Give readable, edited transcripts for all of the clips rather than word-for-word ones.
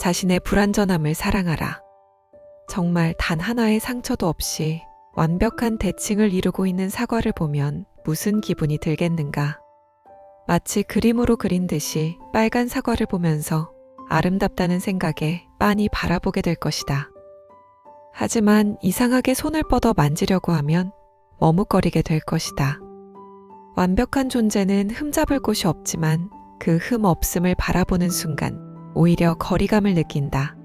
자신의 불완전함을 사랑하라. 정말 단 하나의 상처도 없이 완벽한 대칭을 이루고 있는 사과를 보면 무슨 기분이 들겠는가? 마치 그림으로 그린 듯이 빨간 사과를 보면서 아름답다는 생각에 빤히 바라보게 될 것이다. 하지만 이상하게 손을 뻗어 만지려고 하면 머뭇거리게 될 것이다. 완벽한 존재는 흠잡을 곳이 없지만 그 흠 없음을 바라보는 순간 오히려 거리감을 느낀다.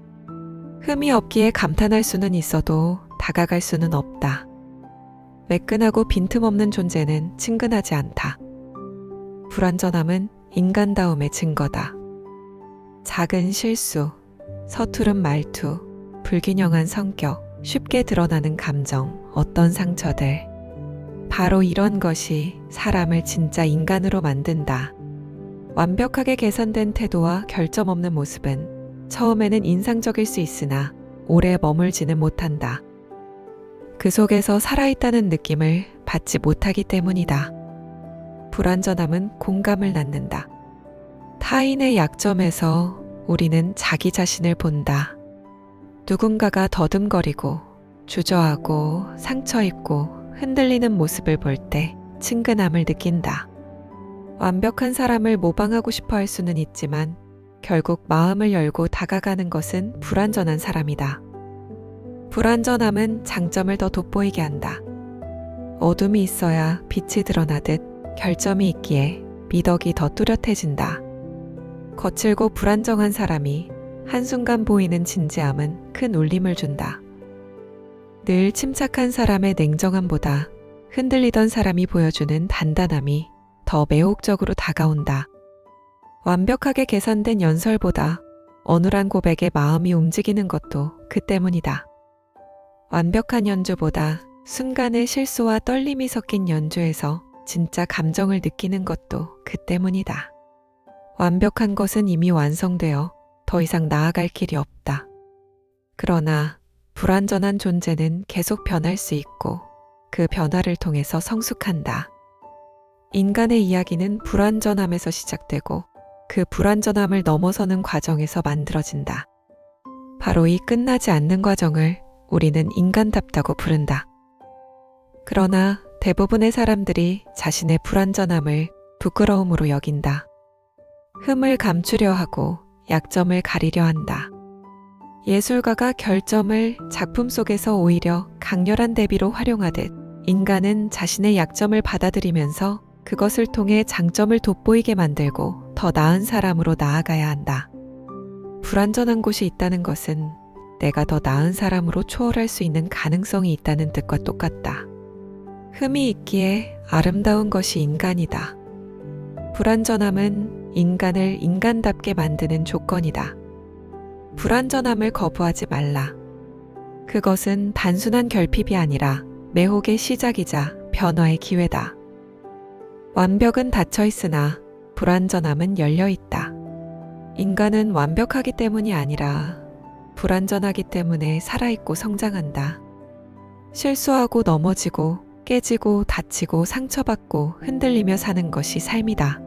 흠이 없기에 감탄할 수는 있어도 다가갈 수는 없다. 매끈하고 빈틈없는 존재는 친근하지 않다. 불완전함은 인간다움의 증거다. 작은 실수, 서투른 말투, 불균형한 성격, 쉽게 드러나는 감정, 어떤 상처들. 바로 이런 것이 사람을 진짜 인간으로 만든다. 완벽하게 개선된 태도와 결점 없는 모습은 처음에는 인상적일 수 있으나 오래 머물지는 못한다. 그 속에서 살아있다는 느낌을 받지 못하기 때문이다. 불완전함은 공감을 낳는다. 타인의 약점에서 우리는 자기 자신을 본다. 누군가가 더듬거리고 주저하고 상처입고 흔들리는 모습을 볼 때 친근함을 느낀다. 완벽한 사람을 모방하고 싶어 할 수는 있지만 결국 마음을 열고 다가가는 것은 불완전한 사람이다. 불완전함은 장점을 더 돋보이게 한다. 어둠이 있어야 빛이 드러나듯 결점이 있기에 미덕이 더 뚜렷해진다. 거칠고 불안정한 사람이 한순간 보이는 진지함은 큰 울림을 준다. 늘 침착한 사람의 냉정함보다 흔들리던 사람이 보여주는 단단함이 더 매혹적으로 다가온다. 완벽하게 개선된 연설보다 어눌한 고백에 마음이 움직이는 것도 그 때문이다. 완벽한 연주보다 순간의 실수와 떨림이 섞인 연주에서 진짜 감정을 느끼는 것도 그 때문이다. 완벽한 것은 이미 완성되어 더 이상 나아갈 길이 없다. 그러나 불완전한 존재는 계속 변할 수 있고 그 변화를 통해서 성숙한다. 인간의 이야기는 불완전함에서 시작되고 그 불완전함을 넘어서는 과정에서 만들어진다. 바로 이 끝나지 않는 과정을 우리는 인간답다고 부른다. 그러나 대부분의 사람들이 자신의 불완전함을 부끄러움으로 여긴다. 흠을 감추려 하고 약점을 가리려 한다. 예술가가 결점을 작품 속에서 오히려 강렬한 대비로 활용하듯 인간은 자신의 약점을 받아들이면서 그것을 통해 장점을 돋보이게 만들고 더 나은 사람으로 나아가야 한다. 불완전한 곳이 있다는 것은 내가 더 나은 사람으로 초월할 수 있는 가능성이 있다는 뜻과 똑같다. 흠이 있기에 아름다운 것이 인간이다. 불완전함은 인간을 인간답게 만드는 조건이다. 불완전함을 거부하지 말라. 그것은 단순한 결핍이 아니라 매혹의 시작이자 변화의 기회다. 완벽은 닫혀 있으나 불완전함은 열려 있다. 인간은 완벽하기 때문이 아니라 불완전하기 때문에 살아있고 성장한다. 실수하고 넘어지고 깨지고 다치고 상처받고 흔들리며 사는 것이 삶이다.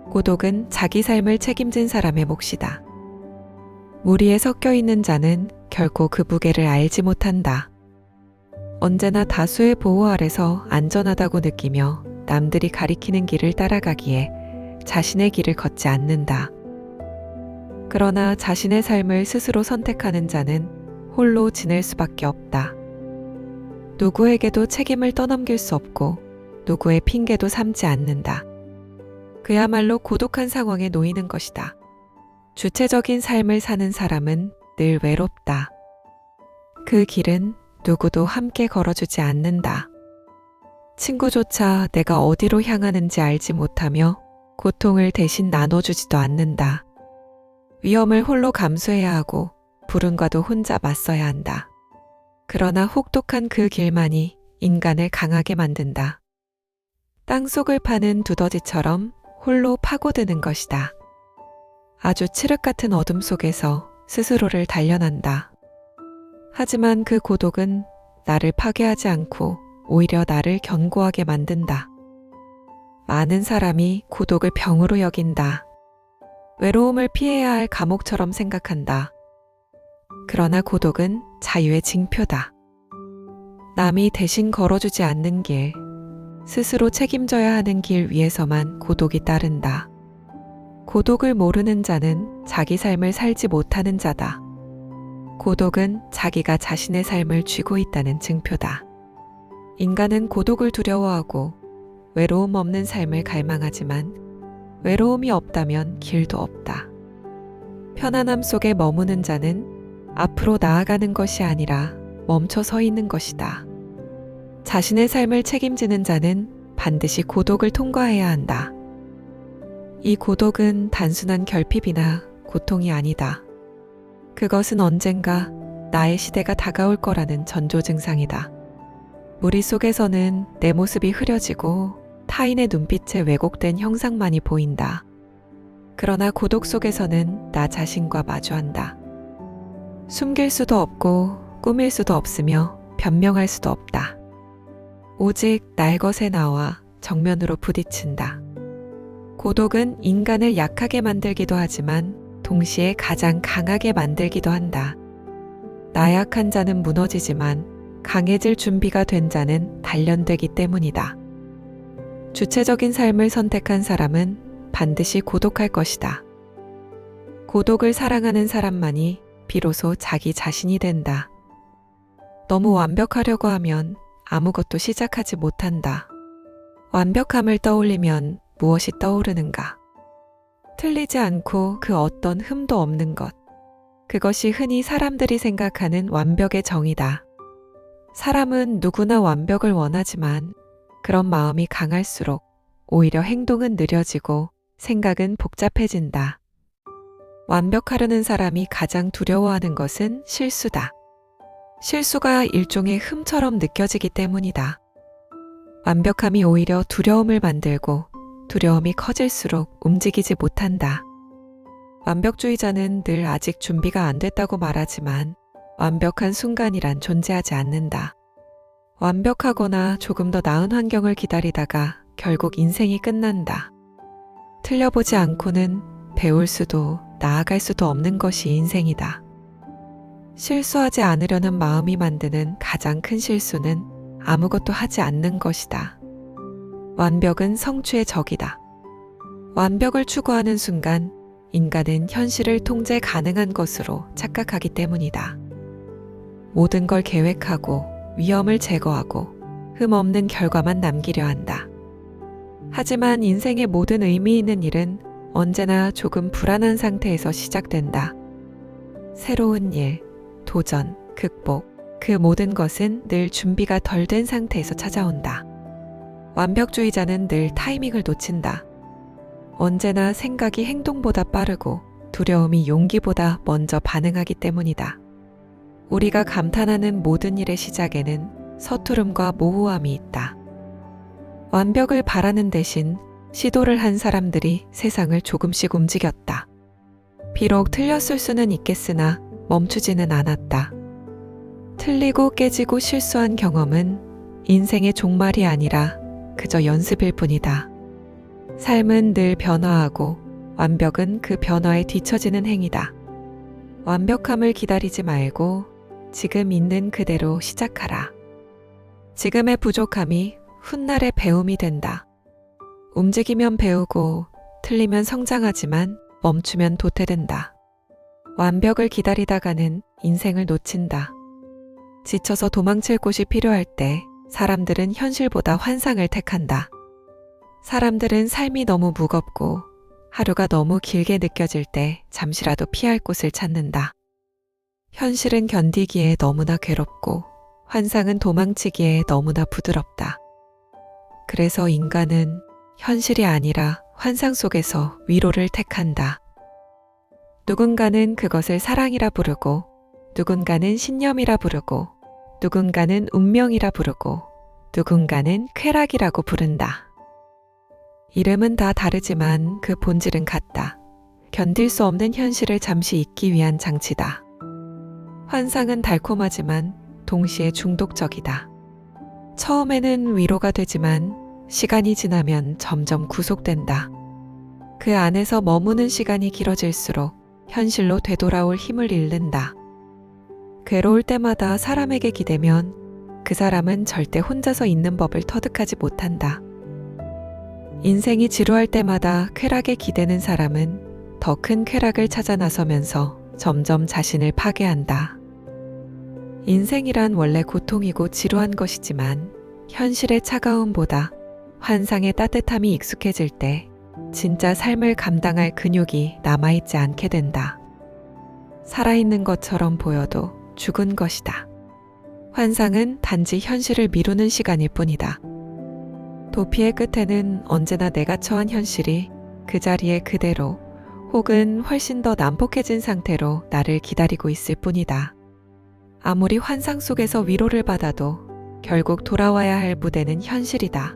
고독은 자기 삶을 책임진 사람의 몫이다. 무리에 섞여 있는 자는 결코 그 무게를 알지 못한다. 언제나 다수의 보호 아래서 안전하다고 느끼며 남들이 가리키는 길을 따라가기에 자신의 길을 걷지 않는다. 그러나 자신의 삶을 스스로 선택하는 자는 홀로 지낼 수밖에 없다. 누구에게도 책임을 떠넘길 수 없고 누구의 핑계도 삼지 않는다. 그야말로 고독한 상황에 놓이는 것이다. 주체적인 삶을 사는 사람은 늘 외롭다. 그 길은 누구도 함께 걸어주지 않는다. 친구조차 내가 어디로 향하는지 알지 못하며 고통을 대신 나눠주지도 않는다. 위험을 홀로 감수해야 하고 불운과도 혼자 맞서야 한다. 그러나 혹독한 그 길만이 인간을 강하게 만든다. 땅속을 파는 두더지처럼 홀로 파고드는 것이다. 아주 칠흑 같은 어둠 속에서 스스로를 단련한다. 하지만 그 고독은 나를 파괴하지 않고 오히려 나를 견고하게 만든다. 많은 사람이 고독을 병으로 여긴다. 외로움을 피해야 할 감옥처럼 생각한다. 그러나 고독은 자유의 징표다. 남이 대신 걸어주지 않는 길, 스스로 책임져야 하는 길 위에서만 고독이 따른다. 고독을 모르는 자는 자기 삶을 살지 못하는 자다. 고독은 자기가 자신의 삶을 쥐고 있다는 증표다. 인간은 고독을 두려워하고 외로움 없는 삶을 갈망하지만 외로움이 없다면 길도 없다. 편안함 속에 머무는 자는 앞으로 나아가는 것이 아니라 멈춰 서 있는 것이다. 자신의 삶을 책임지는 자는 반드시 고독을 통과해야 한다. 이 고독은 단순한 결핍이나 고통이 아니다. 그것은 언젠가 나의 시대가 다가올 거라는 전조 증상이다. 무리 속에서는 내 모습이 흐려지고 타인의 눈빛에 왜곡된 형상만이 보인다. 그러나 고독 속에서는 나 자신과 마주한다. 숨길 수도 없고 꾸밀 수도 없으며 변명할 수도 없다. 오직 날 것에 나와 정면으로 부딪힌다. 고독은 인간을 약하게 만들기도 하지만 동시에 가장 강하게 만들기도 한다. 나약한 자는 무너지지만 강해질 준비가 된 자는 단련되기 때문이다. 주체적인 삶을 선택한 사람은 반드시 고독할 것이다. 고독을 사랑하는 사람만이 비로소 자기 자신이 된다. 너무 완벽하려고 하면 아무것도 시작하지 못한다. 완벽함을 떠올리면 무엇이 떠오르는가? 틀리지 않고 그 어떤 흠도 없는 것. 그것이 흔히 사람들이 생각하는 완벽의 정의다. 사람은 누구나 완벽을 원하지만 그런 마음이 강할수록 오히려 행동은 느려지고 생각은 복잡해진다. 완벽하려는 사람이 가장 두려워하는 것은 실수다. 실수가 일종의 흠처럼 느껴지기 때문이다. 완벽함이 오히려 두려움을 만들고 두려움이 커질수록 움직이지 못한다. 완벽주의자는 늘 아직 준비가 안 됐다고 말하지만 완벽한 순간이란 존재하지 않는다. 완벽하거나 조금 더 나은 환경을 기다리다가 결국 인생이 끝난다. 틀려보지 않고는 배울 수도 나아갈 수도 없는 것이 인생이다. 실수하지 않으려는 마음이 만드는 가장 큰 실수는 아무것도 하지 않는 것이다. 완벽은 성취의 적이다. 완벽을 추구하는 순간 인간은 현실을 통제 가능한 것으로 착각하기 때문이다. 모든 걸 계획하고 위험을 제거하고 흠 없는 결과만 남기려 한다. 하지만 인생의 모든 의미 있는 일은 언제나 조금 불안한 상태에서 시작된다. 새로운 일, 도전, 극복, 그 모든 것은 늘 준비가 덜 된 상태에서 찾아온다. 완벽주의자는 늘 타이밍을 놓친다. 언제나 생각이 행동보다 빠르고 두려움이 용기보다 먼저 반응하기 때문이다. 우리가 감탄하는 모든 일의 시작에는 서투름과 모호함이 있다. 완벽을 바라는 대신 시도를 한 사람들이 세상을 조금씩 움직였다. 비록 틀렸을 수는 있겠으나 멈추지는 않았다. 틀리고 깨지고 실수한 경험은 인생의 종말이 아니라 그저 연습일 뿐이다. 삶은 늘 변화하고 완벽은 그 변화에 뒤처지는 행위다. 완벽함을 기다리지 말고 지금 있는 그대로 시작하라. 지금의 부족함이 훗날의 배움이 된다. 움직이면 배우고 틀리면 성장하지만 멈추면 도태된다. 완벽을 기다리다가는 인생을 놓친다. 지쳐서 도망칠 곳이 필요할 때 사람들은 현실보다 환상을 택한다. 사람들은 삶이 너무 무겁고 하루가 너무 길게 느껴질 때 잠시라도 피할 곳을 찾는다. 현실은 견디기에 너무나 괴롭고 환상은 도망치기에 너무나 부드럽다. 그래서 인간은 현실이 아니라 환상 속에서 위로를 택한다. 누군가는 그것을 사랑이라 부르고 누군가는 신념이라 부르고 누군가는 운명이라 부르고 누군가는 쾌락이라고 부른다. 이름은 다 다르지만 그 본질은 같다. 견딜 수 없는 현실을 잠시 잊기 위한 장치다. 환상은 달콤하지만 동시에 중독적이다. 처음에는 위로가 되지만 시간이 지나면 점점 구속된다. 그 안에서 머무는 시간이 길어질수록 현실로 되돌아올 힘을 잃는다. 괴로울 때마다 사람에게 기대면 그 사람은 절대 혼자서 있는 법을 터득하지 못한다. 인생이 지루할 때마다 쾌락에 기대는 사람은 더 큰 쾌락을 찾아 나서면서 점점 자신을 파괴한다. 인생이란 원래 고통이고 지루한 것이지만 현실의 차가움보다 환상의 따뜻함이 익숙해질 때 진짜 삶을 감당할 근육이 남아있지 않게 된다. 살아있는 것처럼 보여도 죽은 것이다. 환상은 단지 현실을 미루는 시간일 뿐이다. 도피의 끝에는 언제나 내가 처한 현실이 그 자리에 그대로 혹은 훨씬 더 난폭해진 상태로 나를 기다리고 있을 뿐이다. 아무리 환상 속에서 위로를 받아도 결국 돌아와야 할 무대는 현실이다.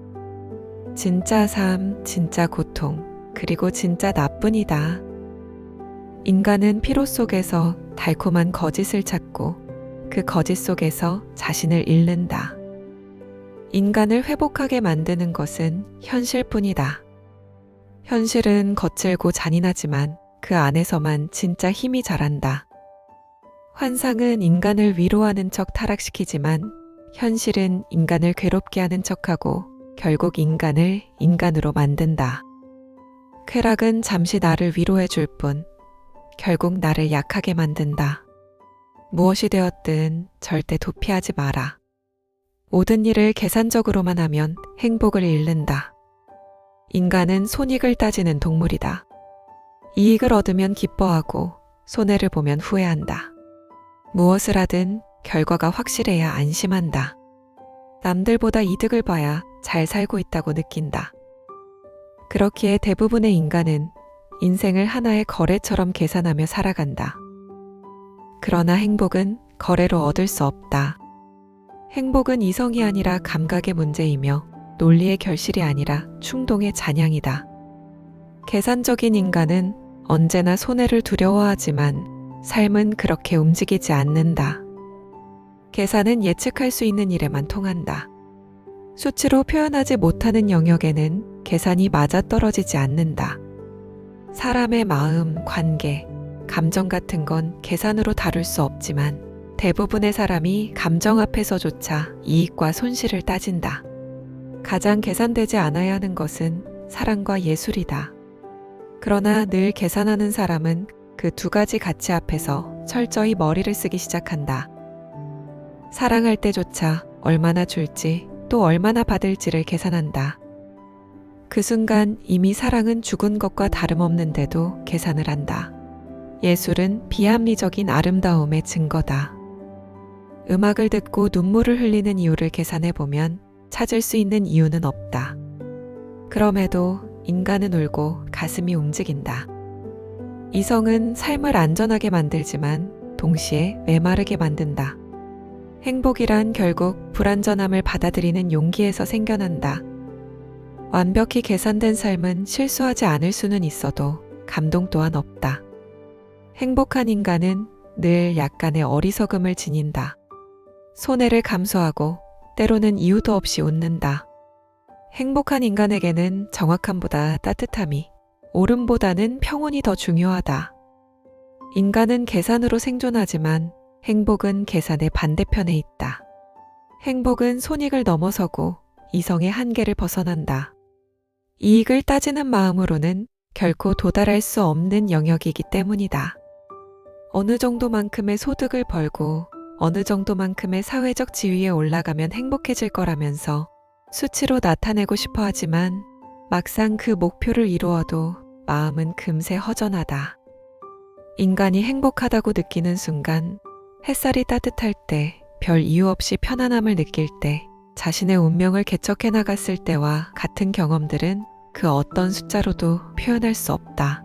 진짜 삶, 진짜 고통, 그리고 진짜 나뿐이다. 인간은 피로 속에서 달콤한 거짓을 찾고 그 거짓 속에서 자신을 잃는다. 인간을 회복하게 만드는 것은 현실뿐이다. 현실은 거칠고 잔인하지만 그 안에서만 진짜 힘이 자란다. 환상은 인간을 위로하는 척 타락시키지만 현실은 인간을 괴롭게 하는 척하고 결국 인간을 인간으로 만든다. 쾌락은 잠시 나를 위로해 줄 뿐 결국 나를 약하게 만든다. 무엇이 되었든 절대 도피하지 마라. 모든 일을 계산적으로만 하면 행복을 잃는다. 인간은 손익을 따지는 동물이다. 이익을 얻으면 기뻐하고 손해를 보면 후회한다. 무엇을 하든 결과가 확실해야 안심한다. 남들보다 이득을 봐야 잘 살고 있다고 느낀다. 그렇기에 대부분의 인간은 인생을 하나의 거래처럼 계산하며 살아간다. 그러나 행복은 거래로 얻을 수 없다. 행복은 이성이 아니라 감각의 문제이며 논리의 결실이 아니라 충동의 잔향이다. 계산적인 인간은 언제나 손해를 두려워하지만 삶은 그렇게 움직이지 않는다. 계산은 예측할 수 있는 일에만 통한다. 수치로 표현하지 못하는 영역에는 계산이 맞아떨어지지 않는다. 사람의 마음, 관계, 감정 같은 건 계산으로 다룰 수 없지만 대부분의 사람이 감정 앞에서조차 이익과 손실을 따진다. 가장 계산되지 않아야 하는 것은 사랑과 예술이다. 그러나 늘 계산하는 사람은 그 두 가지 가치 앞에서 철저히 머리를 쓰기 시작한다. 사랑할 때조차 얼마나 줄지 또 얼마나 받을지를 계산한다. 그 순간 이미 사랑은 죽은 것과 다름없는데도 계산을 한다. 예술은 비합리적인 아름다움의 증거다. 음악을 듣고 눈물을 흘리는 이유를 계산해보면 찾을 수 있는 이유는 없다. 그럼에도 인간은 울고 가슴이 움직인다. 이성은 삶을 안전하게 만들지만 동시에 메마르게 만든다. 행복이란 결국 불안전함을 받아들이는 용기에서 생겨난다. 완벽히 계산된 삶은 실수하지 않을 수는 있어도 감동 또한 없다. 행복한 인간은 늘 약간의 어리석음을 지닌다. 손해를 감수하고 때로는 이유도 없이 웃는다. 행복한 인간에게는 정확함보다 따뜻함이, 옳음보다는 평온이 더 중요하다. 인간은 계산으로 생존하지만 행복은 계산의 반대편에 있다. 행복은 손익을 넘어서고 이성의 한계를 벗어난다. 이익을 따지는 마음으로는 결코 도달할 수 없는 영역이기 때문이다. 어느 정도만큼의 소득을 벌고 어느 정도만큼의 사회적 지위에 올라가면 행복해질 거라면서 수치로 나타내고 싶어 하지만 막상 그 목표를 이루어도 마음은 금세 허전하다. 인간이 행복하다고 느끼는 순간 햇살이 따뜻할 때, 별 이유 없이 편안함을 느낄 때, 자신의 운명을 개척해 나갔을 때와 같은 경험들은 그 어떤 숫자로도 표현할 수 없다.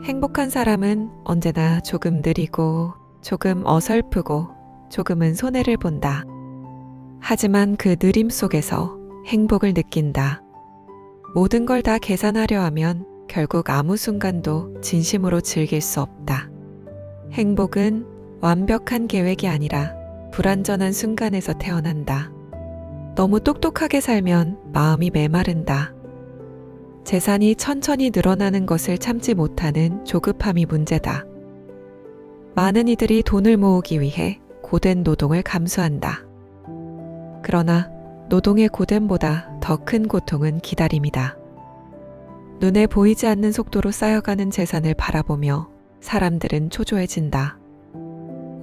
행복한 사람은 언제나 조금 느리고, 조금 어설프고, 조금은 손해를 본다. 하지만 그 느림 속에서 행복을 느낀다. 모든 걸 다 계산하려 하면 결국 아무 순간도 진심으로 즐길 수 없다. 행복은 완벽한 계획이 아니라 불완전한 순간에서 태어난다. 너무 똑똑하게 살면 마음이 메마른다. 재산이 천천히 늘어나는 것을 참지 못하는 조급함이 문제다. 많은 이들이 돈을 모으기 위해 고된 노동을 감수한다. 그러나 노동의 고됨보다 더 큰 고통은 기다림이다. 눈에 보이지 않는 속도로 쌓여가는 재산을 바라보며 사람들은 초조해진다.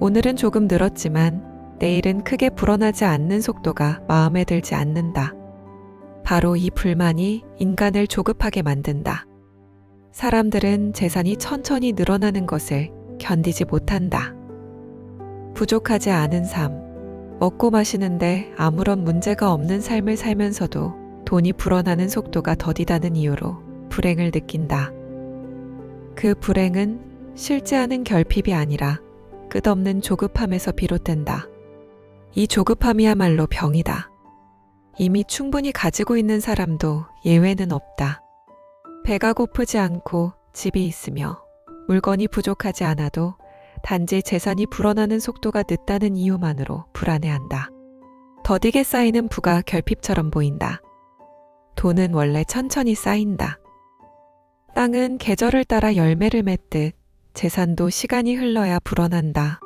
오늘은 조금 늘었지만 내일은 크게 불어나지 않는 속도가 마음에 들지 않는다. 바로 이 불만이 인간을 조급하게 만든다. 사람들은 재산이 천천히 늘어나는 것을 견디지 못한다. 부족하지 않은 삶, 먹고 마시는데 아무런 문제가 없는 삶을 살면서도 돈이 불어나는 속도가 더디다는 이유로 불행을 느낀다. 그 불행은 싫지 않은 결핍이 아니라 끝없는 조급함에서 비롯된다. 이 조급함이야말로 병이다. 이미 충분히 가지고 있는 사람도 예외는 없다. 배가 고프지 않고 집이 있으며 물건이 부족하지 않아도 단지 재산이 불어나는 속도가 늦다는 이유만으로 불안해한다. 더디게 쌓이는 부가 결핍처럼 보인다. 돈은 원래 천천히 쌓인다. 땅은 계절을 따라 열매를 맺듯 재산도 시간이 흘러야 불어난다.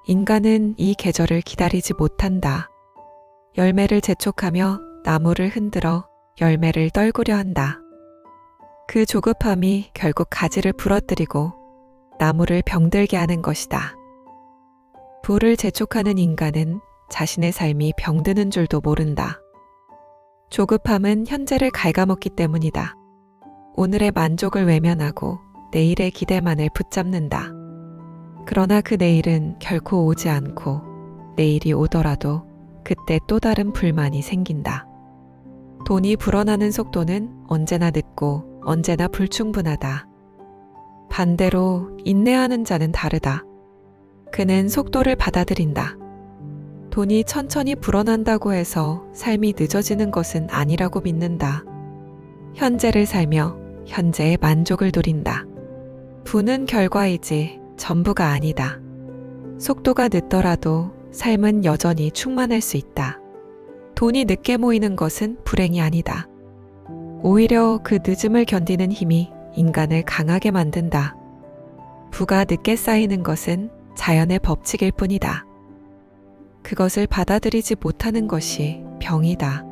인간은 이 계절을 기다리지 못한다. 열매를 재촉하며 나무를 흔들어 열매를 떨구려 한다. 그 조급함이 결국 가지를 부러뜨리고 나무를 병들게 하는 것이다. 부를 재촉하는 인간은 자신의 삶이 병드는 줄도 모른다. 조급함은 현재를 갉아먹기 때문이다. 오늘의 만족을 외면하고 내일의 기대만을 붙잡는다. 그러나 그 내일은 결코 오지 않고 내일이 오더라도 그때 또 다른 불만이 생긴다. 돈이 불어나는 속도는 언제나 늦고 언제나 불충분하다. 반대로 인내하는 자는 다르다. 그는 속도를 받아들인다. 돈이 천천히 불어난다고 해서 삶이 늦어지는 것은 아니라고 믿는다. 현재를 살며 현재의 만족을 누린다. 부는 결과이지 전부가 아니다. 속도가 늦더라도 삶은 여전히 충만할 수 있다. 돈이 늦게 모이는 것은 불행이 아니다. 오히려 그 늦음을 견디는 힘이 인간을 강하게 만든다. 부가 늦게 쌓이는 것은 자연의 법칙일 뿐이다. 그것을 받아들이지 못하는 것이 병이다.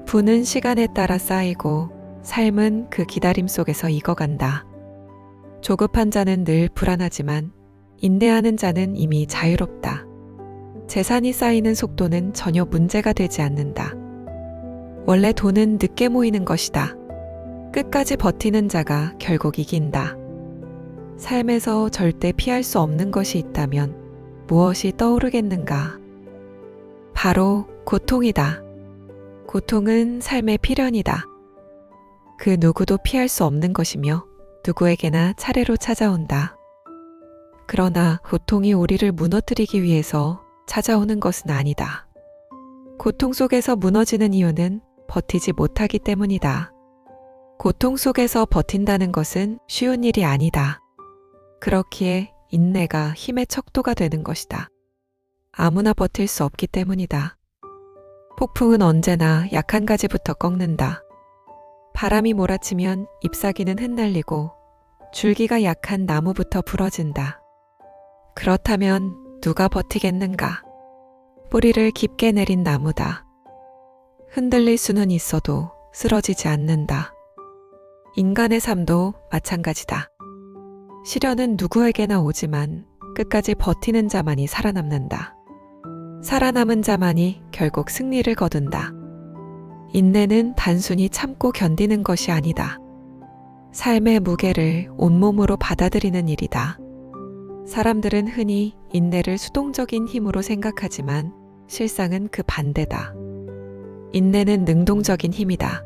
부는 시간에 따라 쌓이고 삶은 그 기다림 속에서 익어간다. 조급한 자는 늘 불안하지만 인내하는 자는 이미 자유롭다. 재산이 쌓이는 속도는 전혀 문제가 되지 않는다. 원래 돈은 늦게 모이는 것이다. 끝까지 버티는 자가 결국 이긴다. 삶에서 절대 피할 수 없는 것이 있다면 무엇이 떠오르겠는가? 바로 고통이다. 고통은 삶의 필연이다. 그 누구도 피할 수 없는 것이며 누구에게나 차례로 찾아온다. 그러나 고통이 우리를 무너뜨리기 위해서 찾아오는 것은 아니다. 고통 속에서 무너지는 이유는 버티지 못하기 때문이다. 고통 속에서 버틴다는 것은 쉬운 일이 아니다. 그렇기에 인내가 힘의 척도가 되는 것이다. 아무나 버틸 수 없기 때문이다. 폭풍은 언제나 약한 가지부터 꺾는다. 바람이 몰아치면 잎사귀는 흩날리고 줄기가 약한 나무부터 부러진다. 그렇다면 누가 버티겠는가? 뿌리를 깊게 내린 나무다. 흔들릴 수는 있어도 쓰러지지 않는다. 인간의 삶도 마찬가지다. 시련은 누구에게나 오지만 끝까지 버티는 자만이 살아남는다. 살아남은 자만이 결국 승리를 거둔다. 인내는 단순히 참고 견디는 것이 아니다. 삶의 무게를 온몸으로 받아들이는 일이다. 사람들은 흔히 인내를 수동적인 힘으로 생각하지만 실상은 그 반대다. 인내는 능동적인 힘이다.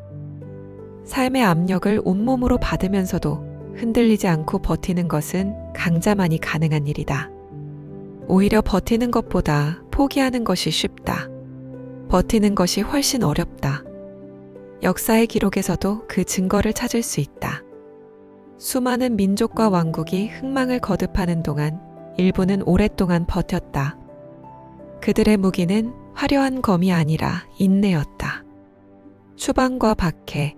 삶의 압력을 온몸으로 받으면서도 흔들리지 않고 버티는 것은 강자만이 가능한 일이다. 오히려 버티는 것보다 포기하는 것이 쉽다. 버티는 것이 훨씬 어렵다. 역사의 기록에서도 그 증거를 찾을 수 있다. 수많은 민족과 왕국이 흥망을 거듭하는 동안 일부는 오랫동안 버텼다. 그들의 무기는 화려한 검이 아니라 인내였다. 추방과 박해,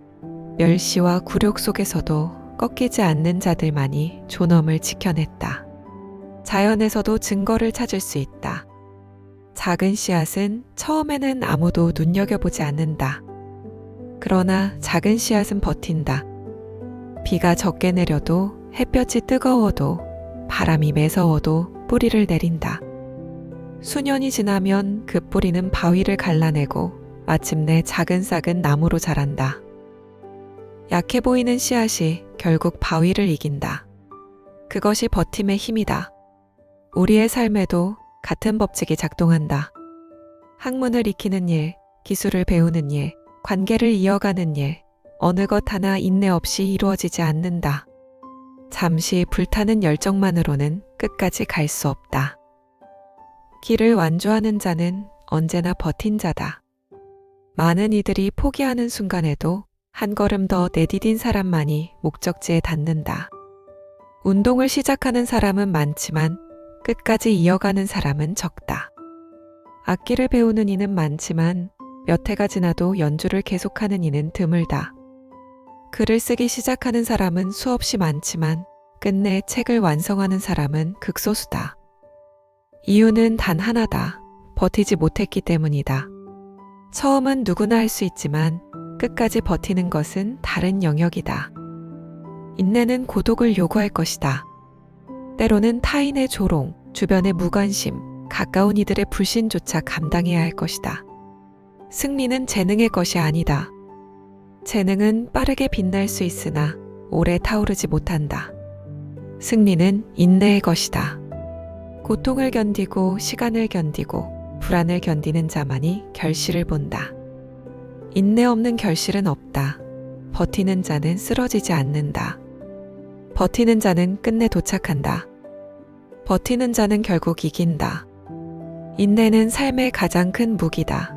멸시와 굴욕 속에서도 꺾이지 않는 자들만이 존엄을 지켜냈다. 자연에서도 증거를 찾을 수 있다. 작은 씨앗은 처음에는 아무도 눈여겨보지 않는다. 그러나 작은 씨앗은 버틴다. 비가 적게 내려도 햇볕이 뜨거워도 바람이 매서워도 뿌리를 내린다. 수년이 지나면 그 뿌리는 바위를 갈라내고 마침내 작은 싹은 나무로 자란다. 약해 보이는 씨앗이 결국 바위를 이긴다. 그것이 버팀의 힘이다. 우리의 삶에도 같은 법칙이 작동한다. 학문을 익히는 일, 기술을 배우는 일, 관계를 이어가는 일, 어느 것 하나 인내 없이 이루어지지 않는다. 잠시 불타는 열정만으로는 끝까지 갈 수 없다. 길을 완주하는 자는 언제나 버틴 자다. 많은 이들이 포기하는 순간에도 한 걸음 더 내디딘 사람만이 목적지에 닿는다. 운동을 시작하는 사람은 많지만 끝까지 이어가는 사람은 적다. 악기를 배우는 이는 많지만 몇 해가 지나도 연주를 계속하는 이는 드물다. 글을 쓰기 시작하는 사람은 수없이 많지만 끝내 책을 완성하는 사람은 극소수다. 이유는 단 하나다. 버티지 못했기 때문이다. 처음은 누구나 할 수 있지만 끝까지 버티는 것은 다른 영역이다. 인내는 고독을 요구할 것이다. 때로는 타인의 조롱, 주변의 무관심, 가까운 이들의 불신조차 감당해야 할 것이다. 승리는 재능의 것이 아니다. 재능은 빠르게 빛날 수 있으나 오래 타오르지 못한다. 승리는 인내의 것이다. 고통을 견디고 시간을 견디고 불안을 견디는 자만이 결실을 본다. 인내 없는 결실은 없다. 버티는 자는 쓰러지지 않는다. 버티는 자는 끝내 도착한다. 버티는 자는 결국 이긴다. 인내는 삶의 가장 큰 무기다.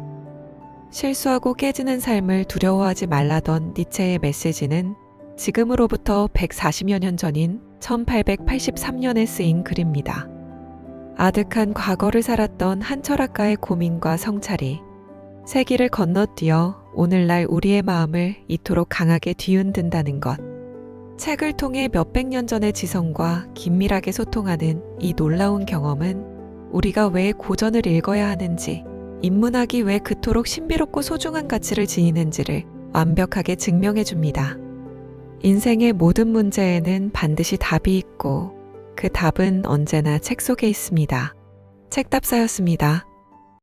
실수하고 깨지는 삶을 두려워하지 말라던 니체의 메시지는 지금으로부터 140여 년 전인 1883년에 쓰인 글입니다. 아득한 과거를 살았던 한 철학가의 고민과 성찰이 세기를 건너뛰어 오늘날 우리의 마음을 이토록 강하게 뒤흔든다는 것. 책을 통해 몇백 년 전의 지성과 긴밀하게 소통하는 이 놀라운 경험은 우리가 왜 고전을 읽어야 하는지, 인문학이 왜 그토록 신비롭고 소중한 가치를 지니는지를 완벽하게 증명해 줍니다. 인생의 모든 문제에는 반드시 답이 있고 그 답은 언제나 책 속에 있습니다. 책답사였습니다.